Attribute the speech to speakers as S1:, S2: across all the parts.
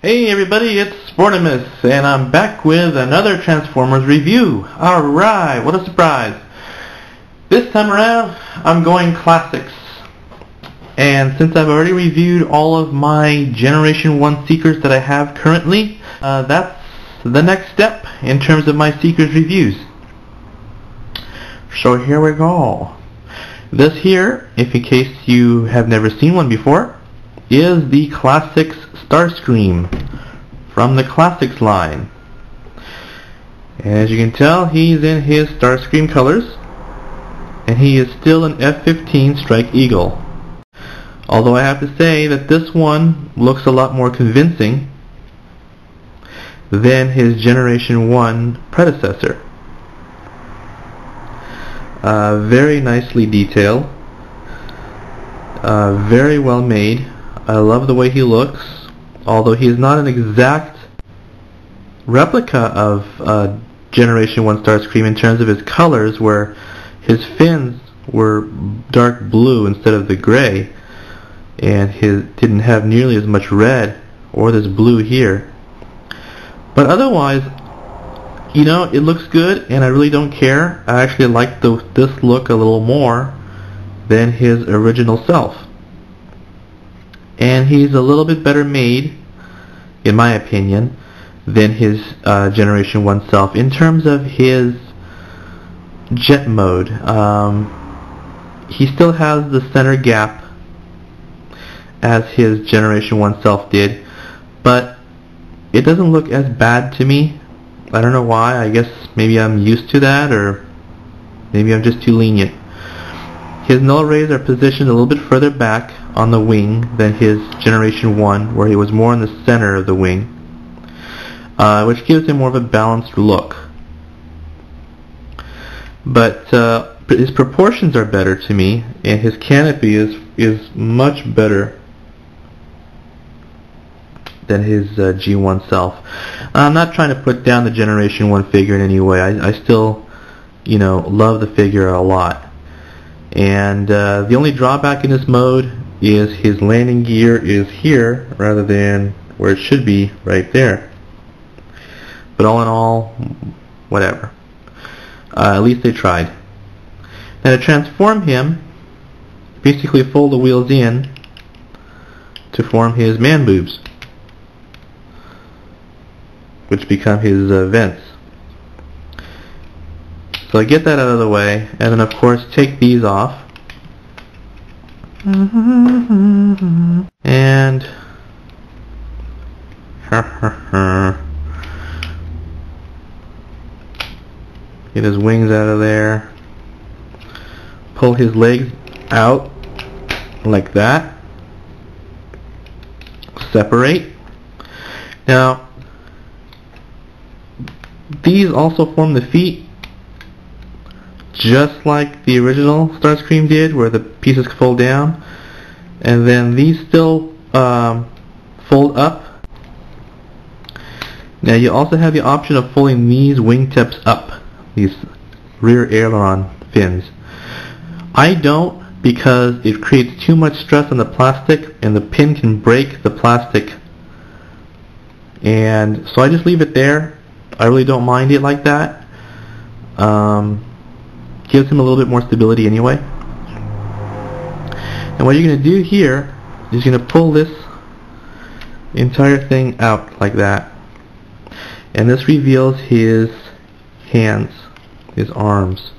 S1: Hey everybody, it's Sportimus, and I'm back with another Transformers review. Alright, what a surprise. This time around, I'm going classics. And since I've already reviewed all of my Generation 1 Seekers that I have currently, that's the next step in terms of my Seekers reviews. So here we go. This here, if in case you have never seen one before, is the Classics Starscream from the Classics line. As you can tell, he's in his Starscream colors, and he is still an F-15 Strike Eagle. Although I have to say that this one looks a lot more convincing than his Generation 1 predecessor. Very nicely detailed, very well made. I love the way he looks, although he is not an exact replica of Generation 1 Starscream in terms of his colors, where his fins were dark blue instead of the gray, and his didn't have nearly as much red or this blue here. But otherwise, you know, it looks good, and I really don't care. I actually like this look a little more than his original self. And he's a little bit better made, in my opinion, than his Generation 1 self in terms of his jet mode. He still has the center gap as his Generation 1 self did, but it doesn't look as bad to me. I don't know why. I guess maybe I'm used to that, or maybe I'm just too lenient. His null rays are positioned a little bit further back on the wing than his Generation 1, where he was more in the center of the wing, which gives him more of a balanced look. But his proportions are better to me, and his canopy is much better than his G1 self. I'm not trying to put down the Generation 1 figure in any way. I still, you know, love the figure a lot. And the only drawback in this mode is his landing gear is here rather than where it should be, right there. But all in all, whatever. At least they tried. Now to transform him, basically fold the wheels in to form his man boobs, which become his vents. So I get that out of the way, and then of course take these off. And get his wings out of there. Pull his legs out like that. Separate. Now, these also form the feet, just like the original Starscream did, where the pieces fold down, and then these still fold up. Now you also have the option of folding these wingtips up, these rear aileron fins. I don't, because it creates too much stress on the plastic, and the pin can break the plastic, and so I just leave it there. I really don't mind it like that. Gives him a little bit more stability anyway. And what you're going to do here is you're going to pull this entire thing out like that. And this reveals his hands, his arms.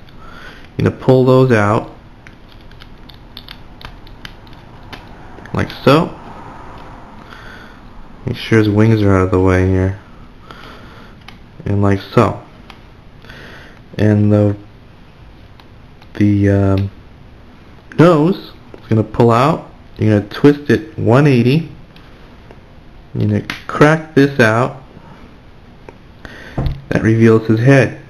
S1: You're going to pull those out like so. Make sure his wings are out of the way here. And like so. And the nose is going to pull out. You're going to twist it 180. You're going to crack this out. That reveals his head.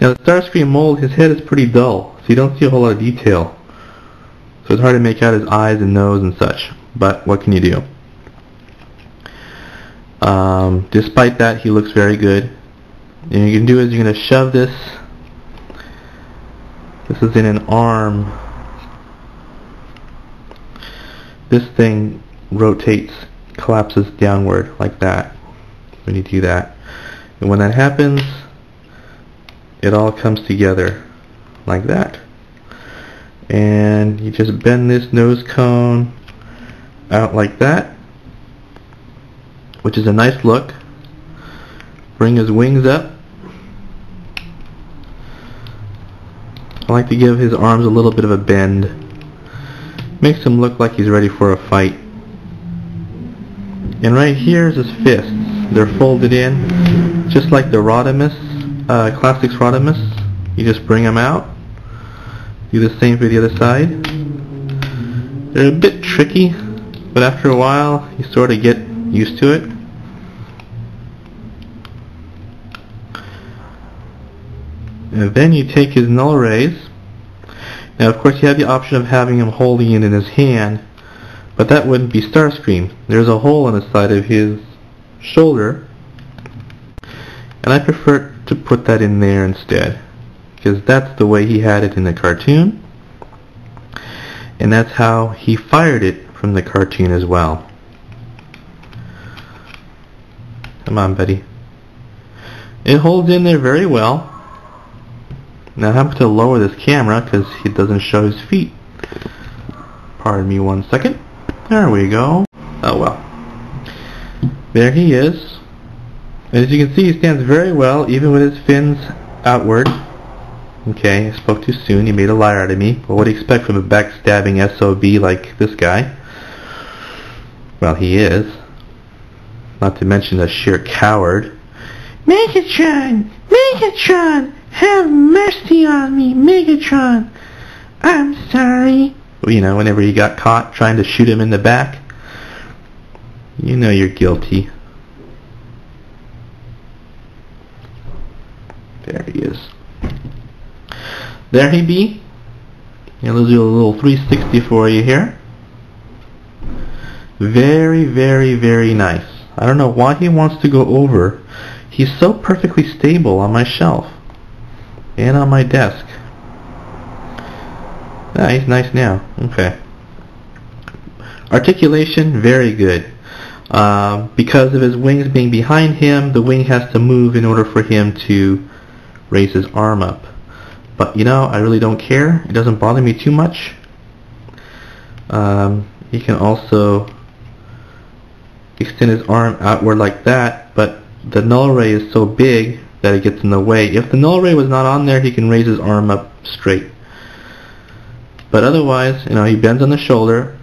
S1: Now the Starscream mold, his head is pretty dull, so you don't see a whole lot of detail. So it's hard to make out his eyes and nose and such. But what can you do? Despite that, he looks very good. And what you can do is you're going to shove this. This is in an arm. This thing rotates collapses downward like that when you do that. And when that happens, it all comes together like that. And you just bend this nose cone out like that, which is a nice look. Bring his wings up. I like to give his arms a little bit of a bend. Makes him look like he's ready for a fight. And right here is his fists. They're folded in, just like the Rodimus, Classics Rodimus. You just bring them out. Do the same for the other side. They're a bit tricky, but after a while, you sort of get used to it. And then you take his null rays. Now, of course, you have the option of having him holding it in his hand, but that wouldn't be Starscream. There's a hole in the side of his shoulder, and I prefer to put that in there instead, because that's the way he had it in the cartoon, and that's how he fired it from the cartoon as well. Come on, buddy. It holds in there very well. Now I have to lower this camera because he doesn't show his feet. Pardon me 1 second. There we go. Oh well. There he is. And as you can see, he stands very well, even with his fins outward. Okay, I spoke too soon. He made a liar out of me. But what do you expect from a backstabbing SOB like this guy? Well, he is. Not to mention a sheer coward. Megatron! Megatron! Have mercy on me, Megatron! I'm sorry. Well, you know, whenever he got caught trying to shoot him in the back, you know you're guilty. There he is. There he be. And let's do a little 360 for you here. Very, very, very nice. I don't know why he wants to go over. He's so perfectly stable on my shelf and on my desk. Ah, he's nice now. Okay. Articulation, very good. Because of his wings being behind him, the wing has to move in order for him to raise his arm up. But you know, I really don't care. It doesn't bother me too much. He can also extend his arm outward like that, but the null ray is so big that it gets in the way. If the null ray was not on there, he can raise his arm up straight. But otherwise, you know, he bends on the shoulder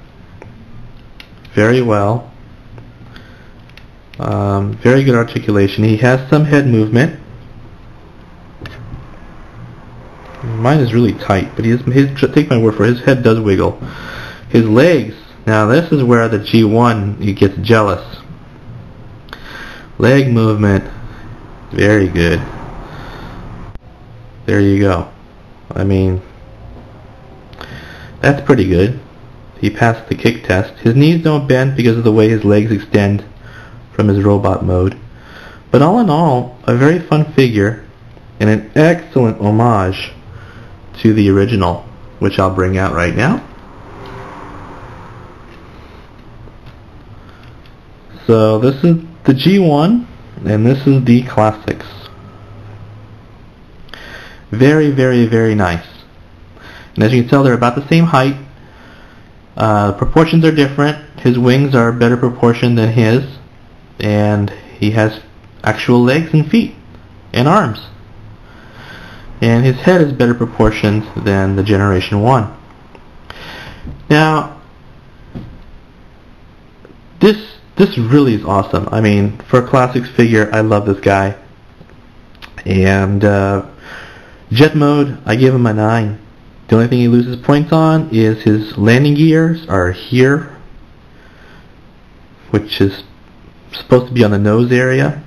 S1: very well. Very good articulation. He has some head movement. Mine is really tight, but take my word for it, his head does wiggle. His legs, now this is where the G1 he gets jealous. Leg movement, very good. There you go. I mean, that's pretty good. He passed the kick test. His knees don't bend because of the way his legs extend from his robot mode. But all in all, a very fun figure and an excellent homage to the original, which I'll bring out right now. So this is the G1 and this is the Classics. Very, very, very nice. And as you can tell, they're about the same height. Proportions are different. His wings are better proportioned than his, and he has actual legs and feet and arms. And his head is better proportioned than the Generation 1. Now, this really is awesome. I mean, for a Classics figure, I love this guy. And jet mode, I give him a 9. The only thing he loses points on is his landing gears are here, which is supposed to be on the nose area,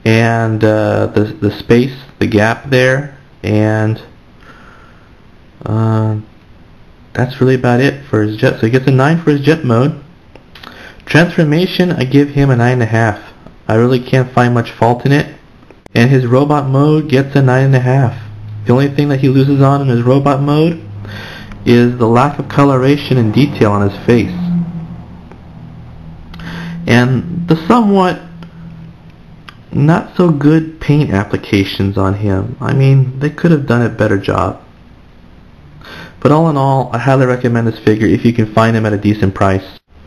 S1: and the space, the gap there, and that's really about it for his jet. So he gets a 9 for his jet mode. Transformation, I give him a 9.5. I really can't find much fault in it. And his robot mode gets a 9.5. The only thing that he loses on in his robot mode is the lack of coloration and detail on his face. and the somewhat not so good paint applications on him. I mean, they could have done a better job. But all in all, I highly recommend this figure if you can find him at a decent price.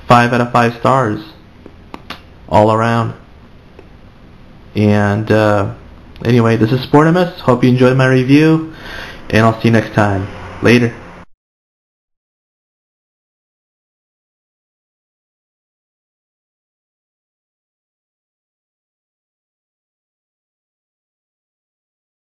S1: 5 out of 5 stars all around. And anyway, this is Sportimus. Hope you enjoyed my review, and I'll see you next time. Later.